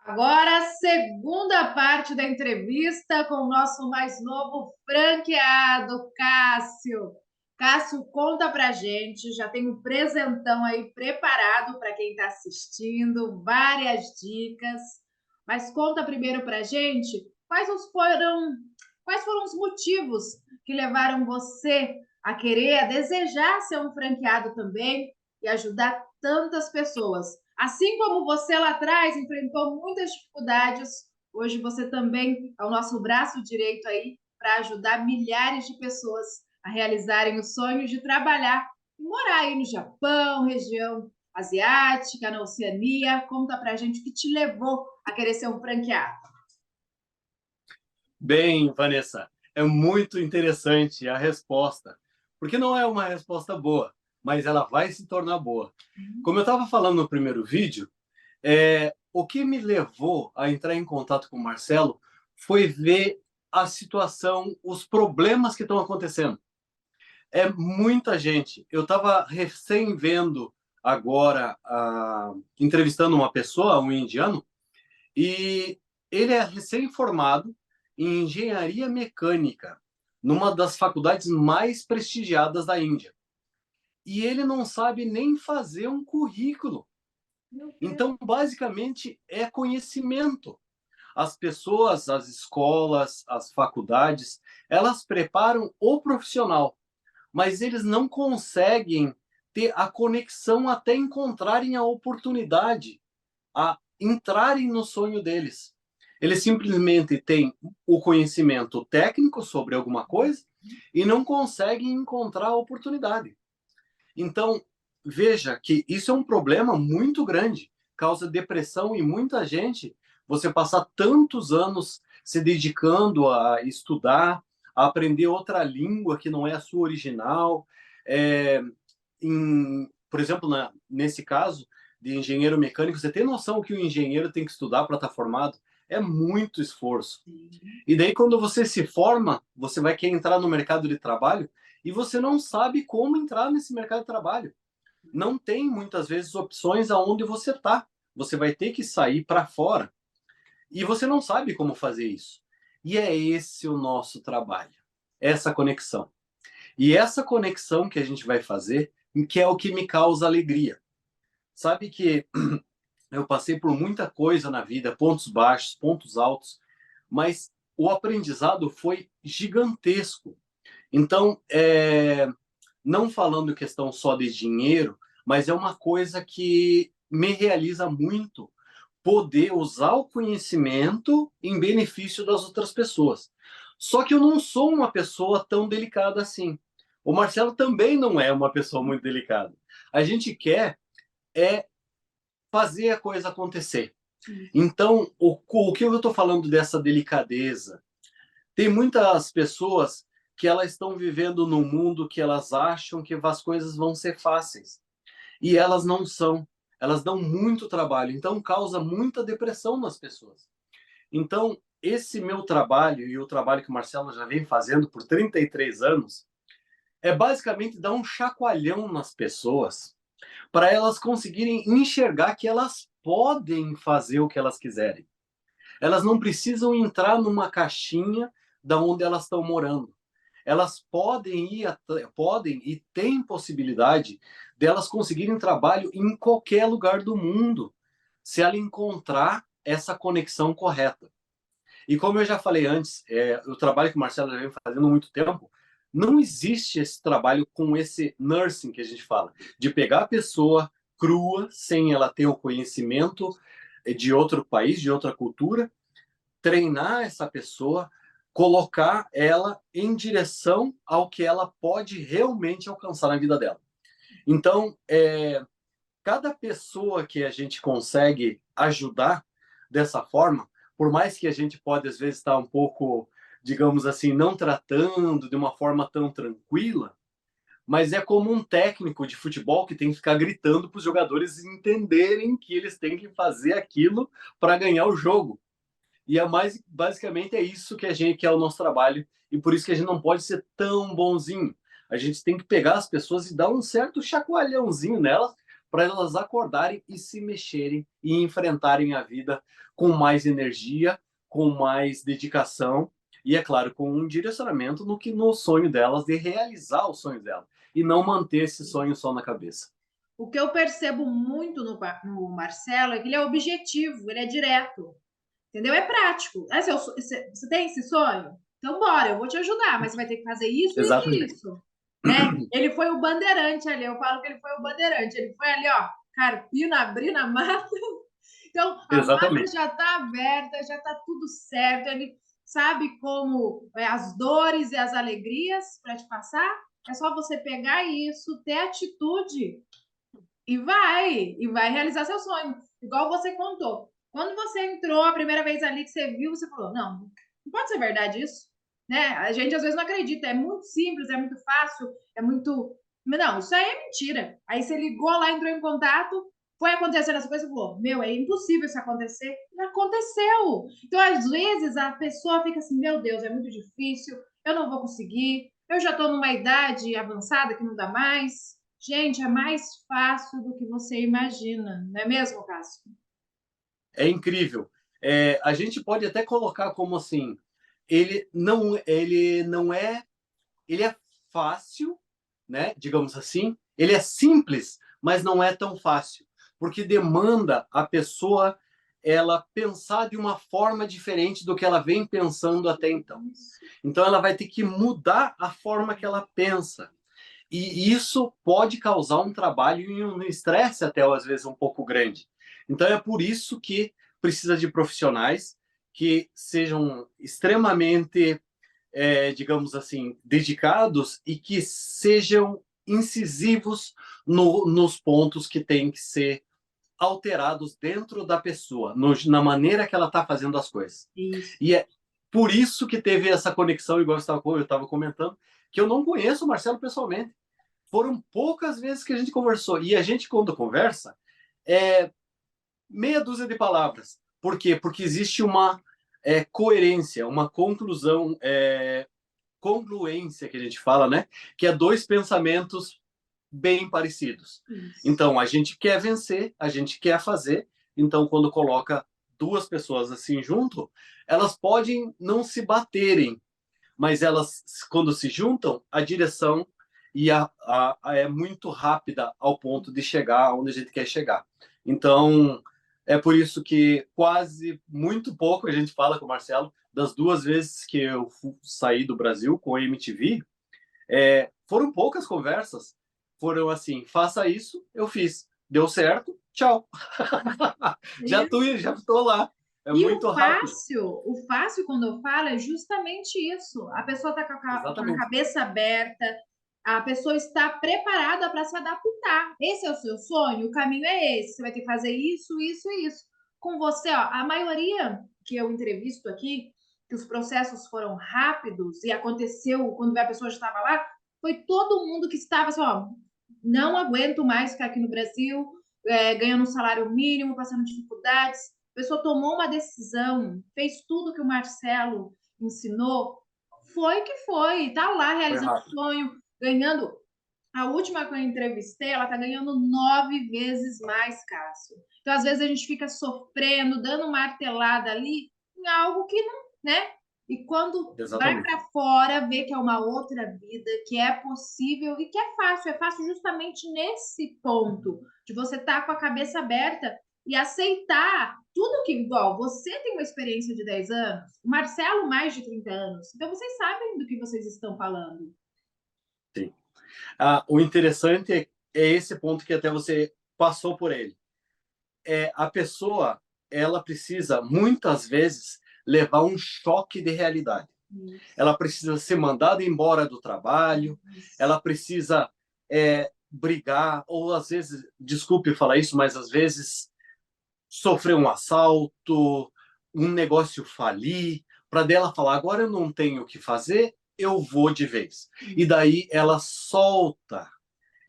Agora, a segunda parte da entrevista com o nosso mais novo franqueado, Cássio. Cássio, conta pra gente, já tem um presentão aí preparado para quem está assistindo, várias dicas. Mas conta primeiro pra gente quais foram os motivos que levaram você a querer, a desejar ser um franqueado também e ajudar tantas pessoas. Assim como você lá atrás enfrentou muitas dificuldades, hoje você também é o nosso braço direito aí para ajudar milhares de pessoas a realizarem o sonho de trabalhar e morar aí no Japão, região asiática, na Oceania. Conta pra gente o que te levou a querer ser um franqueado. Bem, Vanessa, é muito interessante a resposta, porque não é uma resposta boa, mas ela vai se tornar boa. Como eu estava falando no primeiro vídeo, o que me levou a entrar em contato com o Marcelo foi ver a situação, os problemas que estão acontecendo. É muita gente. Eu estava recém vendo agora, entrevistando uma pessoa, um indiano, e ele é recém-formado em engenharia mecânica, numa das faculdades mais prestigiadas da Índia. E ele não sabe nem fazer um currículo. Meu Deus. Então, basicamente, é conhecimento. As pessoas, as escolas, as faculdades, elas preparam o profissional, mas eles não conseguem ter a conexão até encontrarem a oportunidade, a entrarem no sonho deles. Eles simplesmente têm o conhecimento técnico sobre alguma coisa e não conseguem encontrar a oportunidade. Então, veja que isso é um problema muito grande, causa depressão em muita gente. Você passar tantos anos se dedicando a estudar, a aprender outra língua que não é a sua original, é, por exemplo, nesse caso de engenheiro mecânico, você tem noção que o engenheiro tem que estudar para estar formado? É muito esforço. Sim. E daí, quando você se forma, você vai querer entrar no mercado de trabalho e você não sabe como entrar nesse mercado de trabalho. Não tem muitas vezes opções aonde você está. Você vai ter que sair para fora e você não sabe como fazer isso. E é esse o nosso trabalho, essa conexão. E essa conexão que a gente vai fazer, que é o que me causa alegria. Sabe que eu passei por muita coisa na vida, pontos baixos, pontos altos, mas o aprendizado foi gigantesco. Então, não falando questão só de dinheiro, mas é uma coisa que me realiza muito poder usar o conhecimento em benefício das outras pessoas. Só que eu não sou uma pessoa tão delicada assim. O Marcelo também não é uma pessoa muito delicada. A gente quer é fazer a coisa acontecer. Então, o que eu estou falando dessa delicadeza? Tem muitas pessoas que elas estão vivendo num mundo que elas acham que as coisas vão ser fáceis. E elas não são. Elas dão muito trabalho, então causa muita depressão nas pessoas. Então, esse meu trabalho e o trabalho que o Marcelo já vem fazendo por 33 anos é basicamente dar um chacoalhão nas pessoas para elas conseguirem enxergar que elas podem fazer o que elas quiserem. Elas não precisam entrar numa caixinha da onde elas estão morando. Elas podem e têm possibilidade delas conseguirem trabalho em qualquer lugar do mundo, se ela encontrar essa conexão correta. E como eu já falei antes, o trabalho que o Marcelo já vem fazendo há muito tempo, não existe esse trabalho com esse nursing que a gente fala, de pegar a pessoa crua, sem ela ter o conhecimento de outro país, de outra cultura, treinar essa pessoa, colocar ela em direção ao que ela pode realmente alcançar na vida dela. Então, cada pessoa que a gente consegue ajudar dessa forma, por mais que a gente pode às vezes estar um pouco, digamos assim, não tratando de uma forma tão tranquila, mas é como um técnico de futebol que tem que ficar gritando para os jogadores entenderem que eles têm que fazer aquilo para ganhar o jogo. E basicamente é isso que a gente que é o nosso trabalho e por isso que a gente não pode ser tão bonzinho. A gente tem que pegar as pessoas e dar um certo chacoalhãozinho nelas para elas acordarem e se mexerem e enfrentarem a vida com mais energia, com mais dedicação e, é claro, com um direcionamento no sonho delas, de realizar o sonho delas, e não manter esse sonho só na cabeça. O que eu percebo muito no Marcelo é que ele é objetivo, ele é direto, entendeu? É prático. Você tem esse sonho? Então, bora, eu vou te ajudar, mas você vai ter que fazer isso, isso e Exatamente. isso. Né? Ele foi o bandeirante ali, eu falo que ele foi o bandeirante. Ele foi ali, ó, carpino, abrindo a mata. Então, a mata Exatamente. já está aberta, já está tudo certo. Ele sabe como as dores e as alegrias para te passar. É só você pegar isso, ter atitude e vai realizar seu sonho. Igual você contou. Quando você entrou a primeira vez ali que você viu, você falou: não, não pode ser verdade isso. Né? A gente às vezes não acredita, é muito simples, é muito fácil, é muito. Não, isso aí é mentira. Aí você ligou lá, entrou em contato, foi acontecendo essa coisa e falou: meu, é impossível isso acontecer. Não aconteceu. Então, às vezes, a pessoa fica assim: meu Deus, é muito difícil, eu não vou conseguir, eu já estou numa idade avançada que não dá mais. Gente, é mais fácil do que você imagina, não é mesmo, Cássio? É incrível. A gente pode até colocar como assim, ele é fácil, né? Digamos assim, ele é simples, mas não é tão fácil, porque demanda a pessoa ela pensar de uma forma diferente do que ela vem pensando até então. Então ela vai ter que mudar a forma que ela pensa. E isso pode causar um trabalho e um estresse até às vezes um pouco grande. Então é por isso que precisa de profissionais que sejam extremamente, digamos assim, dedicados e que sejam incisivos nos pontos que têm que ser alterados dentro da pessoa, na maneira que ela está fazendo as coisas. Isso. E é por isso que teve essa conexão, igual eu estava comentando, que eu não conheço o Marcelo pessoalmente. Foram poucas vezes que a gente conversou. E a gente, quando conversa, é meia dúzia de palavras. Por quê? Porque existe uma coerência, uma conclusão, congruência que a gente fala, né? Que é dois pensamentos bem parecidos. Isso. Então, a gente quer vencer, a gente quer fazer. Então, quando coloca duas pessoas assim junto, elas podem não se baterem, mas elas, quando se juntam, a direção é muito rápida ao ponto de chegar onde a gente quer chegar. Então, é por isso que quase muito pouco a gente fala com o Marcelo. Das duas vezes que eu saí do Brasil com a MTV, foram poucas conversas. Foram assim, faça isso, eu fiz. Deu certo, tchau. Já estou lá. É E muito rápido. o fácil, quando eu falo, é justamente isso. A pessoa está com a Exatamente. cabeça aberta, a pessoa está preparada para se adaptar. Esse é o seu sonho, o caminho é esse. Você vai ter que fazer isso, isso e isso. Com você, ó, a maioria que eu entrevisto aqui, que os processos foram rápidos e aconteceu quando a pessoa já estava lá, foi todo mundo que estava assim, ó, não aguento mais ficar aqui no Brasil, ganhando um salário mínimo, passando dificuldades. A pessoa tomou uma decisão, fez tudo que o Marcelo ensinou, foi que foi, tá lá Foi realizando o rápido. sonho, ganhando. A última que eu entrevistei, ela tá ganhando 9 vezes mais, Cássio. Então, às vezes, a gente fica sofrendo, dando martelada ali em algo que não, né? E quando vai Exatamente. para fora, vê que é uma outra vida, que é possível e que é fácil justamente nesse ponto de você estar com a cabeça aberta e aceitar tudo que, igual, você tem uma experiência de 10 anos, o Marcelo mais de 30 anos, então vocês sabem do que vocês estão falando. Sim. O interessante é esse ponto que até você passou por ele. A pessoa, ela precisa, muitas vezes, levar um choque de realidade. Isso, Ela precisa ser mandada embora do trabalho, isso. ela precisa brigar, ou às vezes, desculpe falar isso, mas às vezes sofrer um assalto, um negócio falir, para dela falar, agora eu não tenho o que fazer, eu vou de vez. E daí ela solta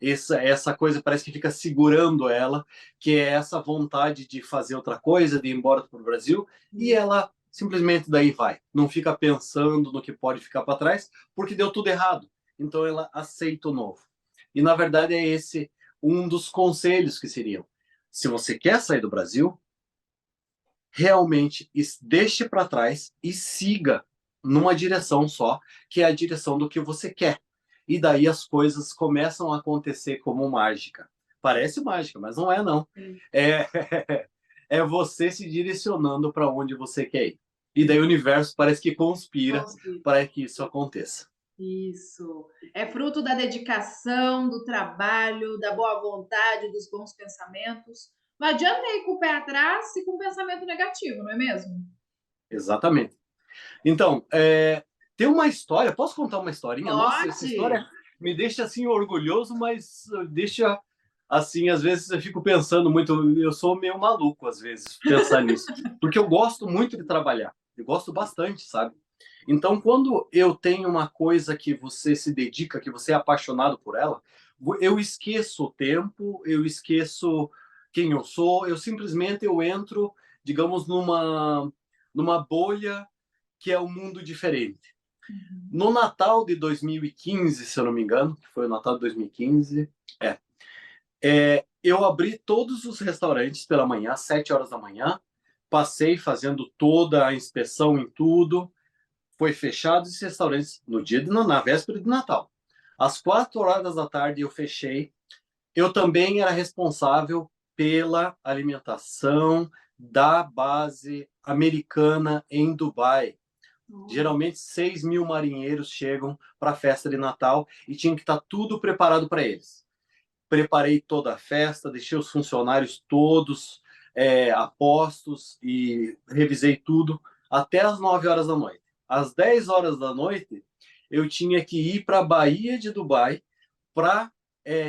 essa coisa, parece que fica segurando ela, que é essa vontade de fazer outra coisa, de ir embora para o Brasil, e ela simplesmente daí vai. Não fica pensando no que pode ficar para trás, porque deu tudo errado. Então ela aceita o novo. E na verdade é esse um dos conselhos que seriam: se você quer sair do Brasil, realmente deixe para trás e siga numa direção só, que é a direção do que você quer. E daí as coisas começam a acontecer como mágica. Parece mágica, mas não é, não. É, é você se direcionando para onde você quer ir. E daí o universo parece que conspira para que isso aconteça. Isso. É fruto da dedicação, do trabalho, da boa vontade, dos bons pensamentos. Não adianta ir com o pé atrás e com pensamento negativo, não é mesmo? Exatamente. Então, tem uma história, posso contar uma historinha? Nossa, essa Pode. história me deixa assim orgulhoso, mas deixa assim, às vezes eu fico pensando muito, eu sou meio maluco às vezes pensar nisso, porque eu gosto muito de trabalhar, eu gosto bastante, sabe? Então, quando eu tenho uma coisa que você se dedica, que você é apaixonado por ela, eu esqueço o tempo, eu esqueço quem eu sou, eu simplesmente eu entro, digamos, numa bolha que é um mundo diferente. No Natal de 2015, se eu não me engano, que foi o Natal de 2015, eu abri todos os restaurantes pela manhã, às 7 horas da manhã, passei fazendo toda a inspeção em tudo, foi fechado os restaurantes no dia na véspera de Natal. Às 4 horas da tarde eu fechei. Eu também era responsável pela alimentação da base americana em Dubai. Geralmente 6 mil marinheiros chegam para a festa de Natal e tinha que estar tudo preparado para eles. Preparei toda a festa, deixei os funcionários todos a postos e revisei tudo até as 9 horas da noite. Às 10 horas da noite, eu tinha que ir para a Baía de Dubai para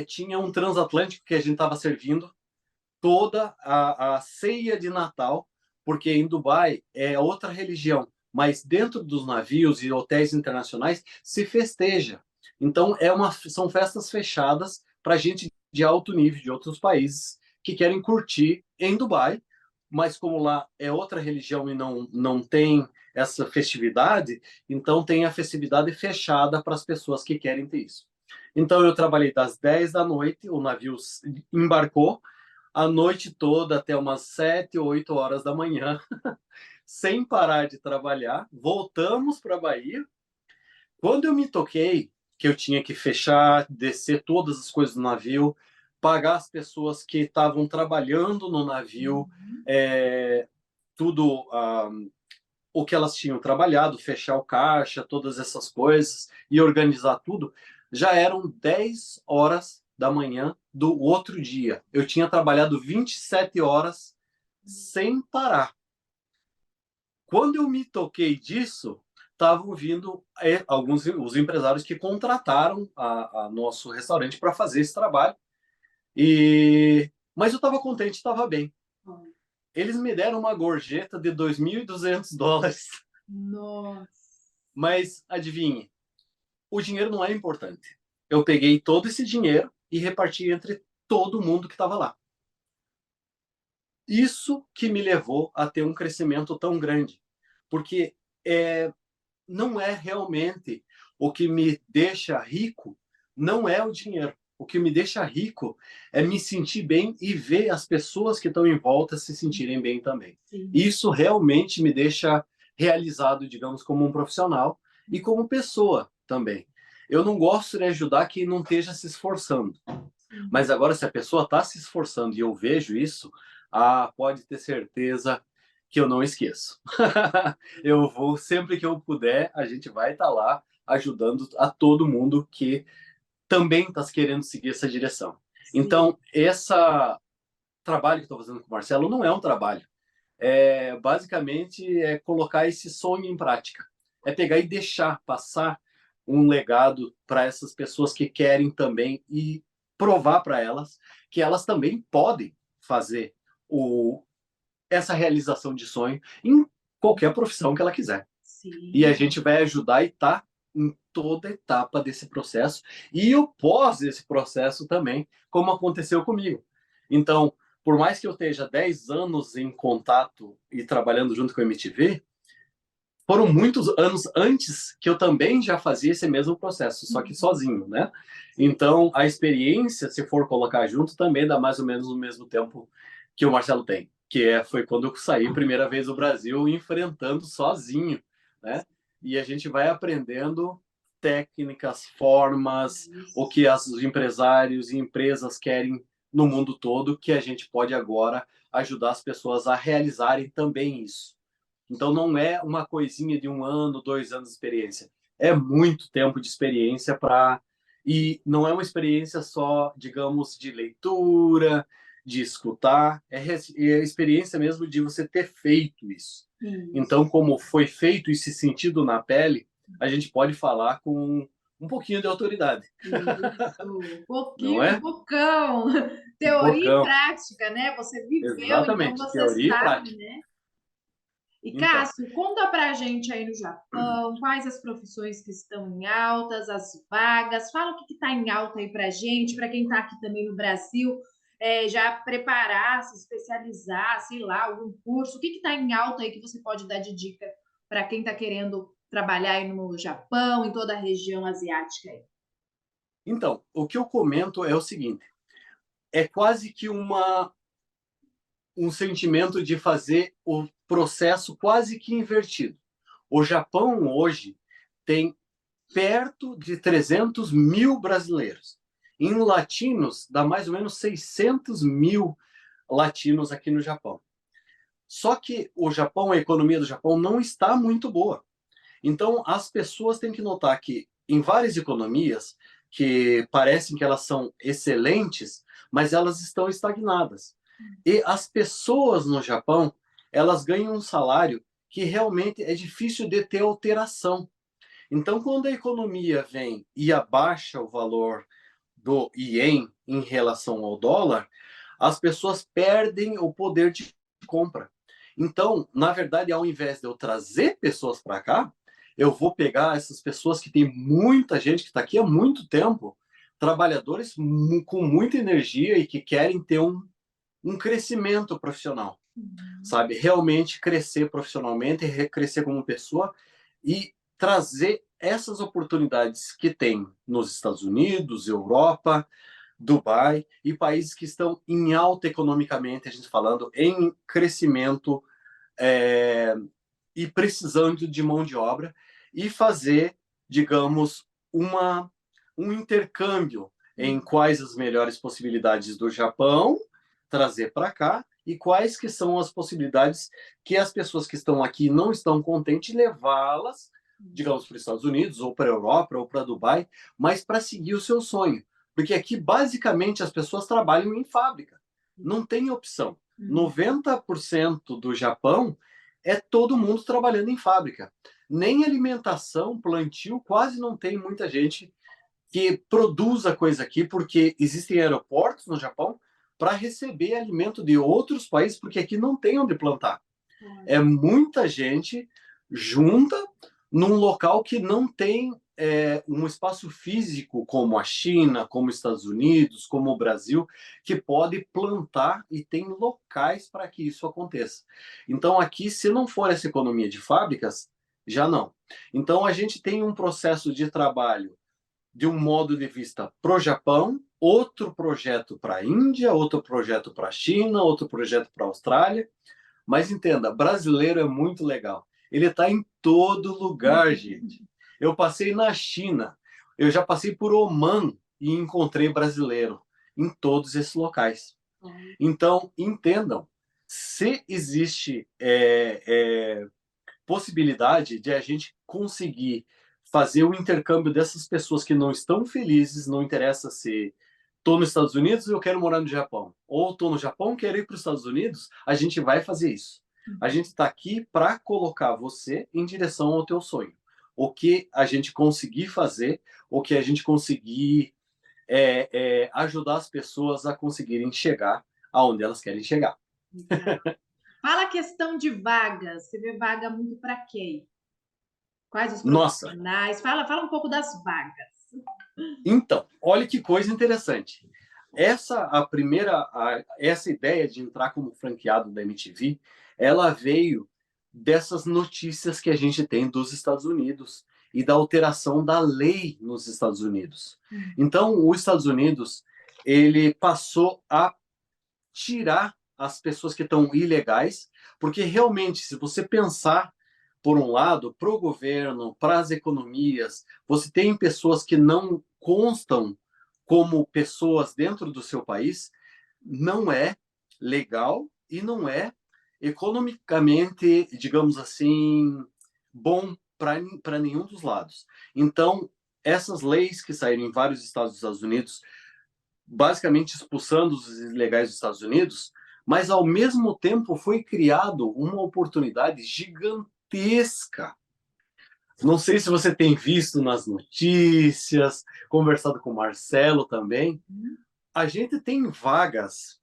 tinha um transatlântico que a gente estava servindo toda a ceia de Natal, porque em Dubai é outra religião, mas dentro dos navios e hotéis internacionais se festeja. Então são festas fechadas para gente de alto nível de outros países que querem curtir em Dubai, mas como lá é outra religião e não tem essa festividade, então tem a festividade fechada para as pessoas que querem ter isso. Então eu trabalhei das 10 da noite, o navio embarcou, a noite toda até umas 7, 8 horas da manhã, sem parar de trabalhar. Voltamos para a Bahia. Quando eu me toquei que eu tinha que fechar, descer todas as coisas do navio, pagar as pessoas que estavam trabalhando no navio, tudo o que elas tinham trabalhado, fechar o caixa, todas essas coisas e organizar tudo, já eram 10 horas da manhã do outro dia. Eu tinha trabalhado 27 horas sem parar. Quando eu me toquei disso, estavam vindo alguns os empresários que contrataram a nosso restaurante para fazer esse trabalho. Mas eu estava contente, estava bem. Eles me deram uma gorjeta de $2.200. Nossa. Mas adivinhe, o dinheiro não é importante. Eu peguei todo esse dinheiro e reparti entre todo mundo que estava lá. Isso que me levou a ter um crescimento tão grande, porque não é realmente o que me deixa rico, não é o dinheiro. O que me deixa rico é me sentir bem e ver as pessoas que estão em volta se sentirem bem também. Sim. Isso realmente me deixa realizado, digamos, como um profissional e como pessoa também. Eu não gosto de ajudar quem não esteja se esforçando. Mas agora, se a pessoa está se esforçando e eu vejo isso, pode ter certeza que eu não esqueço. Eu vou, sempre que eu puder, a gente vai estar lá ajudando a todo mundo que também está querendo seguir essa direção. Sim. Então, esse trabalho que estou fazendo com o Marcelo não é um trabalho. Basicamente, é colocar esse sonho em prática. É pegar e deixar passar um legado para essas pessoas que querem também e provar para elas que elas também podem fazer essa realização de sonho em qualquer profissão que ela quiser. Sim. E a gente vai ajudar e estar em toda etapa desse processo e o pós desse processo também, como aconteceu comigo. Então, por mais que eu esteja 10 anos em contato e trabalhando junto com a MTV, foram muitos anos antes que eu também já fazia esse mesmo processo, só que sozinho, né? Então, a experiência, se for colocar junto, também dá mais ou menos o mesmo tempo que o Marcelo tem, foi quando eu saí a primeira vez do Brasil enfrentando sozinho, né? E a gente vai aprendendo técnicas, formas, o que os empresários e empresas querem no mundo todo, que a gente pode agora ajudar as pessoas a realizarem também isso. Então, não é uma coisinha de 1 ano, 2 anos de experiência. É muito tempo de experiência para. E não é uma experiência só, digamos, de leitura, de escutar, é a experiência mesmo de você ter feito isso. Então, como foi feito e se sentido na pele, a gente pode falar com um pouquinho de autoridade. Isso, Não pouquinho, é? poucão. Um Teoria e poucão. prática, né? Você viveu, então Exatamente. você Teoria e sabe, prática. né? E Então, Cássio, conta pra gente aí no Japão, quais as profissões que estão em altas, as vagas, fala o que está em alta aí pra gente, para quem está aqui também no Brasil, já preparar, se especializar, sei lá, algum curso, o que está em alta aí que você pode dar de dica para quem está querendo trabalhar aí no Japão, em toda a região asiática aí? então, o que eu comento é o seguinte: é quase que um sentimento de fazer o processo quase que invertido. O Japão hoje tem perto de 300 mil brasileiros. Em latinos, dá mais ou menos 600 mil latinos aqui no Japão. Só que o Japão, a economia do Japão não está muito boa. Então, as pessoas têm que notar que em várias economias que parecem que elas são excelentes, mas elas estão estagnadas. E as pessoas no Japão, elas ganham um salário que realmente é difícil de ter alteração. Então, quando a economia vem e abaixa o valor do ien em relação ao dólar, as pessoas perdem o poder de compra. Então, na verdade, ao invés de eu trazer pessoas para cá, eu vou pegar essas pessoas que tem muita gente que está aqui há muito tempo, trabalhadores com muita energia e que querem ter um crescimento profissional, sabe? Realmente crescer profissionalmente, crescer como pessoa e trazer essas oportunidades que tem nos Estados Unidos, Europa, Dubai e países que estão em alta economicamente, a gente falando em crescimento é, e precisando de mão de obra e fazer, digamos, um intercâmbio em quais as melhores possibilidades do Japão trazer para cá e quais que são as possibilidades que as pessoas que estão aqui não estão contentes levá-las, digamos, para os Estados Unidos ou para a Europa ou para Dubai, mas para seguir o seu sonho. Porque aqui, basicamente, as pessoas trabalham em fábrica. Não tem opção. 90% do Japão é todo mundo trabalhando em fábrica. Nem alimentação, plantio, quase não tem muita gente que produza coisa aqui, porque existem aeroportos no Japão para receber alimento de outros países, porque aqui não tem onde plantar. É muita gente junta num local que não tem um espaço físico como a China, como os Estados Unidos, como o Brasil, que pode plantar e tem locais para que isso aconteça. Então, aqui, se não for essa economia de fábricas, já não. Então, a gente tem um processo de trabalho de um modo de vista para o Japão, outro projeto para a Índia, outro projeto para a China, outro projeto para a Austrália. Mas entenda, brasileiro é muito legal. Ele está em todo lugar, gente. Eu passei na China, eu já passei por Oman e encontrei brasileiro em todos esses locais. Então, entendam, se existe possibilidade de a gente conseguir fazer o intercâmbio dessas pessoas que não estão felizes, não interessa se estou nos Estados Unidos e eu quero morar no Japão, ou estou no Japão e quero ir para os Estados Unidos, a gente vai fazer isso. A gente está aqui para colocar você em direção ao teu sonho. O que a gente conseguir fazer, o que a gente conseguir ajudar as pessoas a conseguirem chegar aonde elas querem chegar. Fala a questão de vagas. Você vê vaga muito para quem? Quais os Nossa, profissionais? Fala um pouco das vagas. então, olha que coisa interessante. Essa ideia de entrar como franqueado da MTV, ela veio dessas notícias que a gente tem dos Estados Unidos e da alteração da lei nos Estados Unidos. Então, os Estados Unidos, ele passou a tirar as pessoas que estão ilegais, porque realmente, se você pensar por um lado, para o governo, para as economias, você tem pessoas que não constam como pessoas dentro do seu país, não é legal e não é economicamente, digamos assim, bom para nenhum dos lados. Então, essas leis que saíram em vários estados dos Estados Unidos, basicamente expulsando os ilegais dos Estados Unidos, mas ao mesmo tempo foi criado uma oportunidade gigantesca. Não sei se você tem visto nas notícias, conversado com o Marcelo também. A gente tem vagas.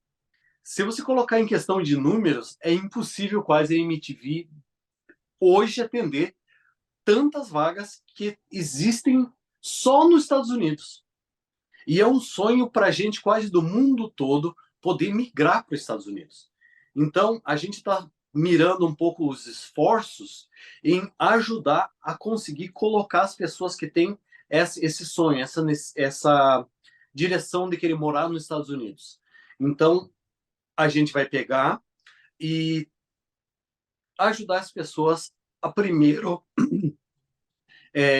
Se você colocar em questão de números, é impossível quase a MTV hoje atender tantas vagas que existem só nos Estados Unidos. E é um sonho para a gente quase do mundo todo poder migrar para os Estados Unidos. Então, a gente está mirando um pouco os esforços em ajudar a conseguir colocar as pessoas que têm esse sonho, essa direção de querer morar nos Estados Unidos. Então, a gente vai pegar e ajudar as pessoas a primeiro,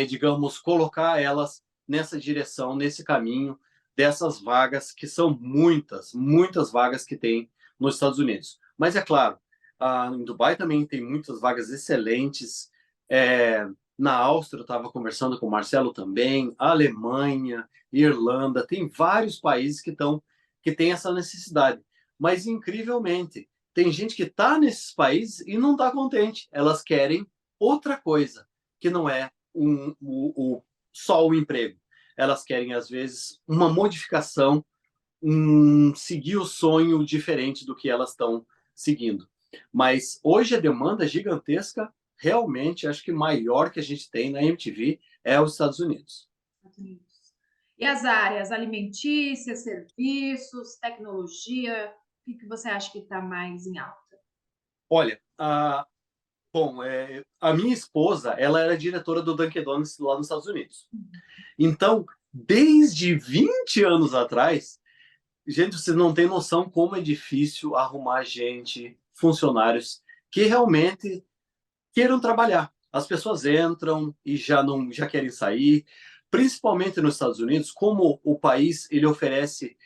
digamos, colocar elas nessa direção, nesse caminho dessas vagas, que são muitas, muitas vagas que tem nos Estados Unidos. Mas é claro, em Dubai também tem muitas vagas excelentes. Na Áustria, eu estava conversando com o Marcelo também, Alemanha, Irlanda, tem vários países que têm essa necessidade. Mas, incrivelmente, tem gente que está nesses países e não está contente. Elas querem outra coisa, que não é só o emprego. Elas querem, às vezes, uma modificação, seguir o sonho diferente do que elas estão seguindo. Mas hoje a demanda gigantesca, realmente, acho que maior que a gente tem na MTV é os Estados Unidos. E as áreas alimentícias, serviços, tecnologia, o que você acha que está mais em alta? Olha, bom, a minha esposa, ela era diretora do Dunkin' Donuts lá nos Estados Unidos. Então, desde 20 anos atrás, gente, vocês não têm noção como é difícil arrumar gente, funcionários que realmente queiram trabalhar. As pessoas entram e já querem sair, principalmente nos Estados Unidos, como o país ele oferece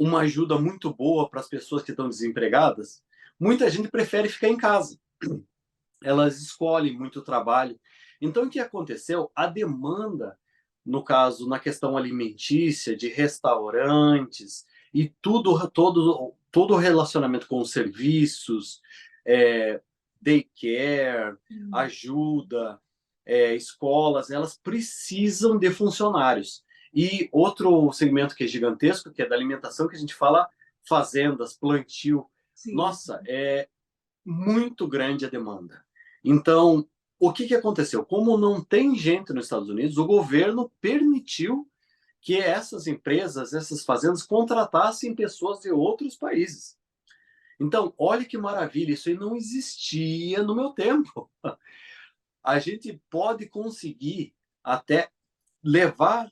uma ajuda muito boa para as pessoas que estão desempregadas. Muita gente prefere ficar em casa. Elas escolhem muito trabalho. Então, o que aconteceu? A demanda, no caso, na questão alimentícia, de restaurantes e todo o relacionamento com os serviços, daycare, ajuda, escolas, elas precisam de funcionários. E outro segmento que é gigantesco, que é da alimentação, que a gente fala fazendas, plantio. Sim. Nossa, é muito grande a demanda. Então, o que aconteceu? Como não tem gente nos Estados Unidos, o governo permitiu que essas empresas, essas fazendas, contratassem pessoas de outros países. Então, olha que maravilha, isso aí não existia no meu tempo. A gente pode conseguir até levar,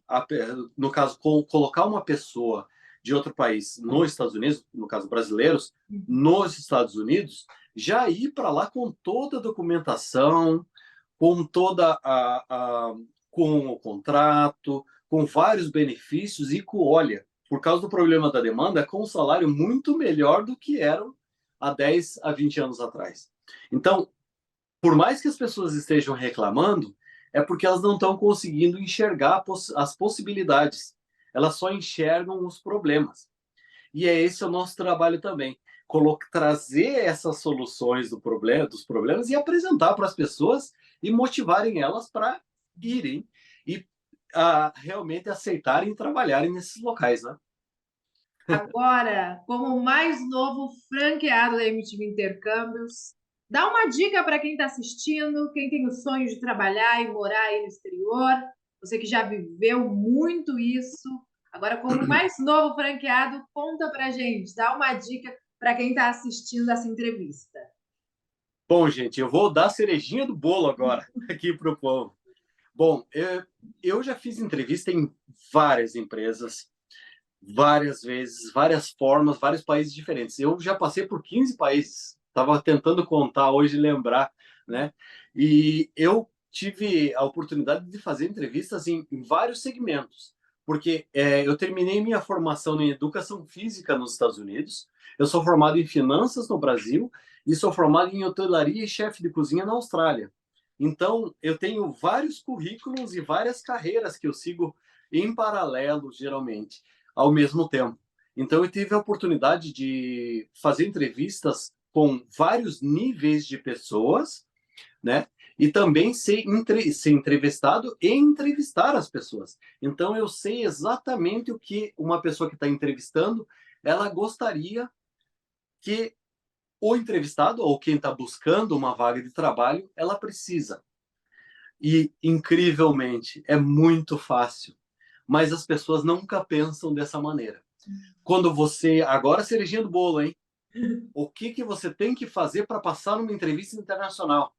no caso, colocar uma pessoa de outro país nos Estados Unidos, no caso brasileiros, nos Estados Unidos, já ir para lá com toda a documentação, com com o contrato, com vários benefícios e olha, por causa do problema da demanda, com um salário muito melhor do que eram há 10 a 20 anos atrás. Então, por mais que as pessoas estejam reclamando, é porque elas não estão conseguindo enxergar as possibilidades. Elas só enxergam os problemas. E é esse o nosso trabalho também. Trazer essas soluções dos problemas e apresentar para as pessoas e motivarem elas para irem e realmente aceitarem e trabalharem nesses locais, né? Agora, como o mais novo franqueado da MTV Intercâmbios, dá uma dica para quem está assistindo, quem tem o sonho de trabalhar e morar aí no exterior, você que já viveu muito isso. Agora, como mais novo franqueado, conta para gente, dá uma dica para quem está assistindo essa entrevista. Bom, gente, eu vou dar a cerejinha do bolo agora aqui para o povo. Bom, eu já fiz entrevista em várias empresas, várias vezes, várias formas, vários países diferentes. Eu já passei por 15 países. Estava tentando contar hoje, lembrar, né? E eu tive a oportunidade de fazer entrevistas em vários segmentos, porque eu terminei minha formação em educação física nos Estados Unidos, eu sou formado em finanças no Brasil e sou formado em hotelaria e chefe de cozinha na Austrália. Então, eu tenho vários currículos e várias carreiras que eu sigo em paralelo, geralmente ao mesmo tempo. Então, eu tive a oportunidade de fazer entrevistas com vários níveis de pessoas, né? E também ser entrevistado e entrevistar as pessoas. Então, eu sei exatamente o que uma pessoa que está entrevistando, ela gostaria que o entrevistado ou quem está buscando uma vaga de trabalho, ela precisa. E, incrivelmente, é muito fácil. Mas as pessoas nunca pensam dessa maneira. Quando você. Agora, a cerejinha do bolo, hein? O que, que você tem que fazer para passar numa entrevista internacional?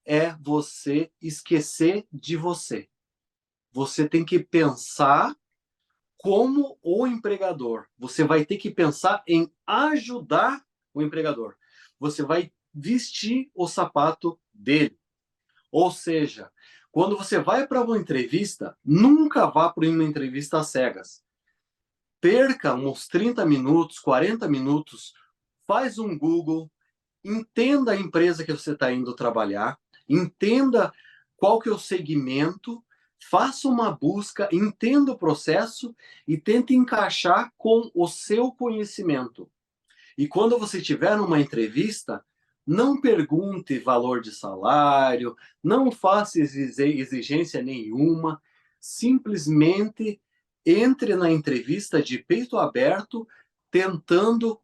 É você esquecer de você. Você tem que pensar como o empregador. Você vai ter que pensar em ajudar o empregador. Você vai vestir o sapato dele. Ou seja, quando você vai para uma entrevista, nunca vá para uma entrevista às cegas. Perca uns 30 minutos, 40 minutos, faz um Google, entenda a empresa que você está indo trabalhar, entenda qual que é o segmento, faça uma busca, entenda o processo e tente encaixar com o seu conhecimento. E quando você estiver numa entrevista, não pergunte valor de salário, não faça exigência nenhuma, simplesmente entre na entrevista de peito aberto, tentando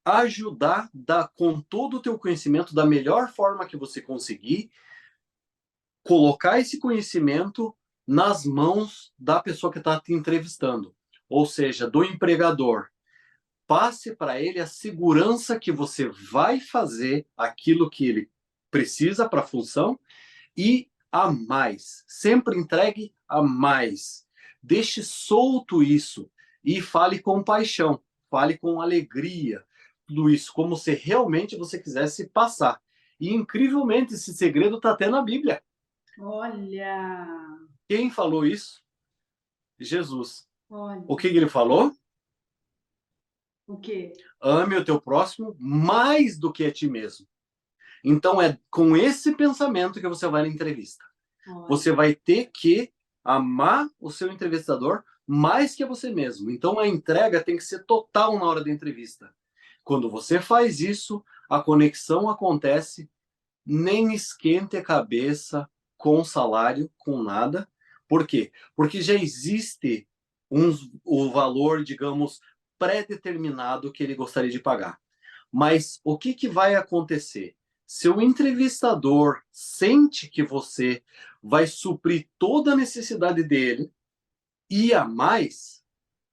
ajudar com todo o teu conhecimento da melhor forma que você conseguir, colocar esse conhecimento nas mãos da pessoa que está te entrevistando, ou seja, do empregador. Passe para ele a segurança que você vai fazer aquilo que ele precisa para a função e a mais. Sempre entregue a mais. Deixe solto isso e fale com paixão, fale com alegria, tudo isso, como se realmente você quisesse passar. E incrivelmente, esse segredo está até na Bíblia. Olha, Quem falou isso? Jesus. O olha, que ele falou? o quê? Ame o teu próximo mais do que a ti mesmo. Então é com esse pensamento que você vai na entrevista. Olha, Você vai ter que amar o seu entrevistador mais que a você mesmo. Então a entrega tem que ser total na hora da entrevista. Quando você faz isso, a conexão acontece, nem esquente a cabeça com salário, com nada. Por quê? Porque já existe o valor, digamos, pré-determinado que ele gostaria de pagar. Mas o que, que vai acontecer? Se o entrevistador sente que você vai suprir toda a necessidade dele e a mais,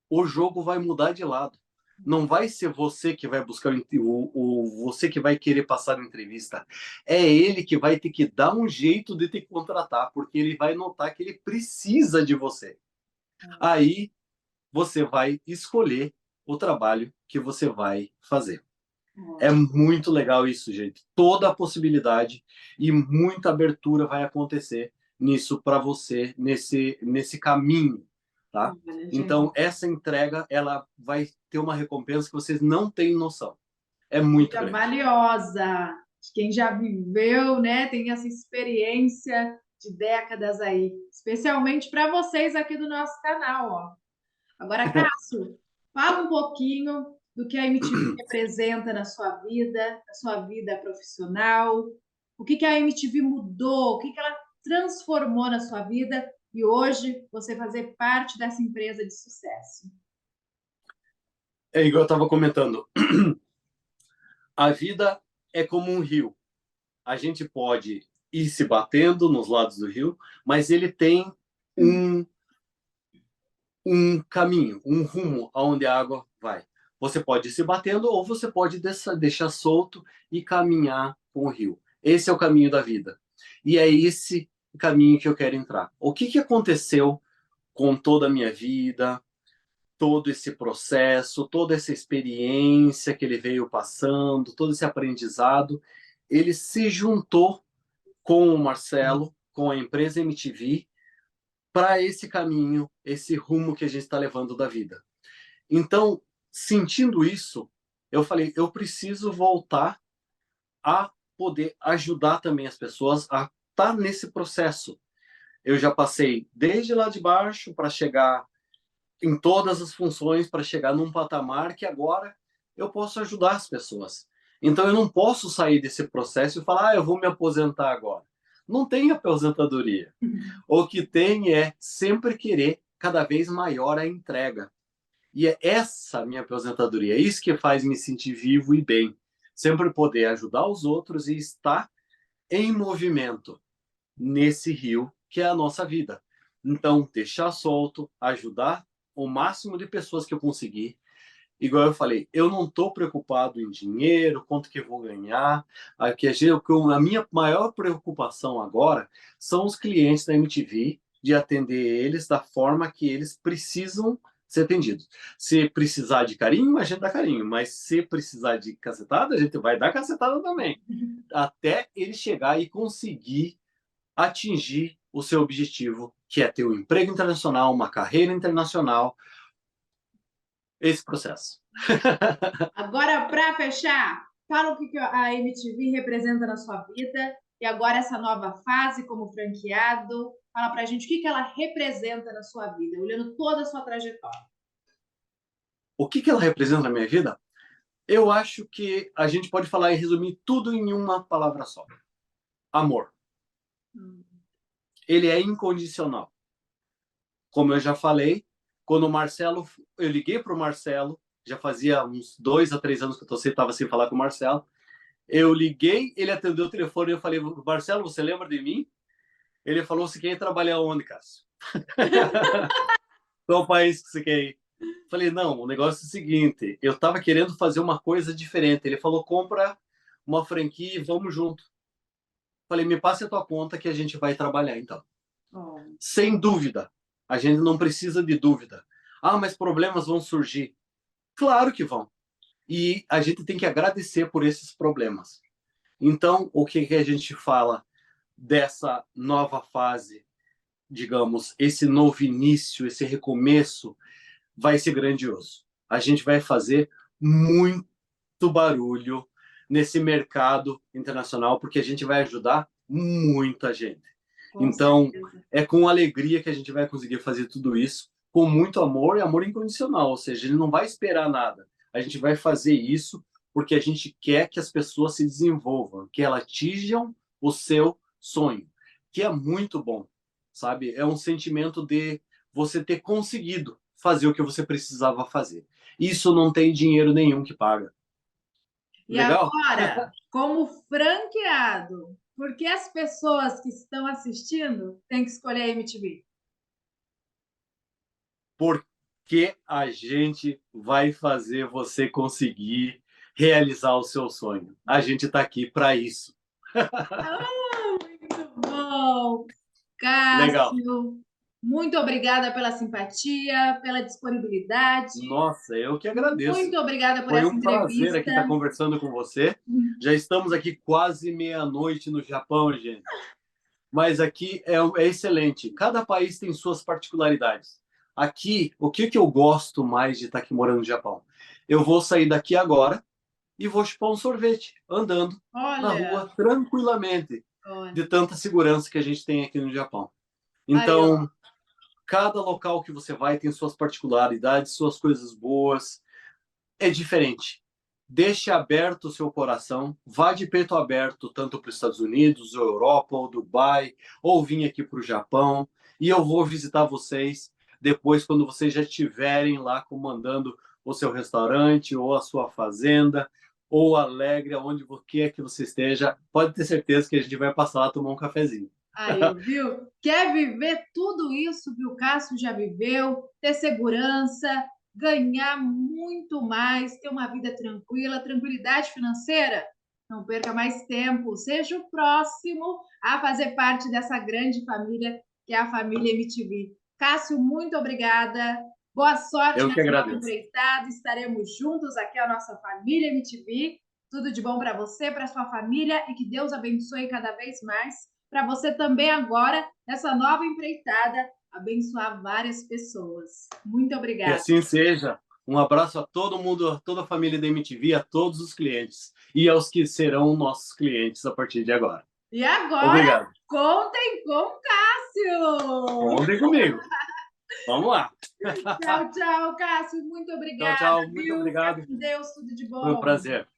o jogo vai mudar de lado. Não vai ser você que vai buscar você que vai querer passar na entrevista. É ele que vai ter que dar um jeito de te contratar, porque ele vai notar que ele precisa de você. Aí você vai escolher o trabalho que você vai fazer. É olha. muito legal isso, gente. Toda a possibilidade e muita abertura vai acontecer nisso para você, nesse caminho, tá? Olha, gente, Então, essa entrega, ela vai ter uma recompensa que vocês não têm noção. É muito dica grande. valiosa de quem já viveu, né? Tem essa experiência de décadas aí, especialmente para vocês aqui do nosso canal, ó. Agora, Cássio, fala um pouquinho do que a MTV representa na sua vida profissional, o que que a MTV mudou, o que que ela transformou na sua vida e hoje você fazer parte dessa empresa de sucesso. É igual eu estava comentando. A vida é como um rio. A gente pode ir se batendo nos lados do rio, mas ele tem um, um caminho, um rumo aonde a água vai. Você pode ir se batendo ou você pode deixar solto e caminhar com o rio. Esse é o caminho da vida. E é esse caminho que eu quero entrar. O que aconteceu com toda a minha vida, todo esse processo, toda essa experiência que ele veio passando, todo esse aprendizado, ele se juntou com o Marcelo, com a empresa MTV, para esse caminho, esse rumo que a gente está levando da vida. Então, sentindo isso, eu falei, eu preciso voltar a poder ajudar também as pessoas a estar nesse processo. Eu já passei desde lá de baixo para chegar em todas as funções, para chegar num patamar que agora eu posso ajudar as pessoas. Então eu não posso sair desse processo e falar, eu vou me aposentar agora. Não tem aposentadoria. O que tem é sempre querer cada vez maior a entrega. E é essa minha aposentadoria, é isso que faz me sentir vivo e bem. Sempre poder ajudar os outros e estar em movimento nesse rio que é a nossa vida. Então, deixar solto, ajudar o máximo de pessoas que eu conseguir. Igual eu falei, eu não estou preocupado em dinheiro, quanto que eu vou ganhar. A minha maior preocupação agora são os clientes da MTV, de atender eles da forma que eles precisam ser atendidos. Se precisar de carinho, a gente dá carinho, mas se precisar de cacetada, a gente vai dar cacetada também. Até ele chegar e conseguir atingir o seu objetivo, que é ter um emprego internacional, uma carreira internacional, esse processo. Agora, para fechar, fala o que a MTV representa na sua vida e agora essa nova fase como franqueado. Fala para a gente o que ela representa na sua vida, olhando toda a sua trajetória. O que ela representa na minha vida? Eu acho que a gente pode falar e resumir tudo em uma palavra só: amor. Ele é incondicional. Como eu já falei, quando o Marcelo, eu liguei para o Marcelo, já fazia uns 2 a 3 anos que eu estava sem falar com o Marcelo. Eu liguei, ele atendeu o telefone e eu falei, Marcelo, você lembra de mim? Ele falou, você quer ir trabalhar onde, Cássio? Qual país que você quer ir? Falei, não, o negócio é o seguinte, eu estava querendo fazer uma coisa diferente. Ele falou, compra uma franquia e vamos junto. Falei, me passe a tua conta que a gente vai trabalhar então. Oh. Sem dúvida. A gente não precisa de dúvida. Ah, mas problemas vão surgir. Claro que vão. E a gente tem que agradecer por esses problemas. Então, o que a gente fala dessa nova fase, digamos, esse novo início, esse recomeço, vai ser grandioso. A gente vai fazer muito barulho nesse mercado internacional, porque a gente vai ajudar muita gente. Então, é com alegria que a gente vai conseguir fazer tudo isso, com muito amor e amor incondicional, ou seja, ele não vai esperar nada. A gente vai fazer isso porque a gente quer que as pessoas se desenvolvam, que elas atinjam o seu sonho, que é muito bom, sabe? É um sentimento de você ter conseguido fazer o que você precisava fazer. Isso não tem dinheiro nenhum que paga. E Legal? agora, como franqueado, por que as pessoas que estão assistindo têm que escolher a MTV? Porque a gente vai fazer você conseguir realizar o seu sonho. A gente está aqui para isso. Muito bom! Legal. Cássio, muito obrigada pela simpatia, pela disponibilidade. Nossa, eu que agradeço. Muito obrigada por Foi essa um prazer aqui estar entrevista. conversando com você. Já estamos aqui quase meia-noite no Japão, gente. Mas aqui é excelente. Cada país tem suas particularidades. Aqui, o que eu gosto mais de estar aqui morando no Japão? Eu vou sair daqui agora e vou chupar um sorvete, andando na Olha, rua tranquilamente, olha. de tanta segurança que a gente tem aqui no Japão. Aí, ó. Então, cada local que você vai tem suas particularidades, suas coisas boas, é diferente. Deixe aberto o seu coração, vá de peito aberto tanto para os Estados Unidos, ou Europa, ou Dubai, ou vim aqui para o Japão, e eu vou visitar vocês depois, quando vocês já estiverem lá comandando o seu restaurante, ou a sua fazenda, ou Alegre, onde quer que você esteja, pode ter certeza que a gente vai passar lá tomar um cafezinho. Aí, viu? Quer viver tudo isso que o Cássio já viveu, ter segurança, ganhar muito mais, ter uma vida tranquila, tranquilidade financeira. Não perca mais tempo, seja o próximo a fazer parte dessa grande família que é a família MTV. Cássio, muito obrigada. Boa sorte Eu que nessa nova agradeço. empreitada. Estaremos juntos aqui, a nossa família MTV. Tudo de bom para você, para sua família e que Deus abençoe cada vez mais. Para você também agora, nessa nova empreitada, abençoar várias pessoas. Muito Que obrigada. assim seja. Um abraço a todo mundo, a toda a família da MTV, a todos os clientes e aos que serão nossos clientes a partir de agora. E agora, Obrigado. contem com Cássio! Contem comigo. Vamos lá. Tchau, tchau, Cássio. Muito Tchau, obrigada, tchau. Muito viu? Fica obrigado. com Deus, tudo de Foi um bom. prazer.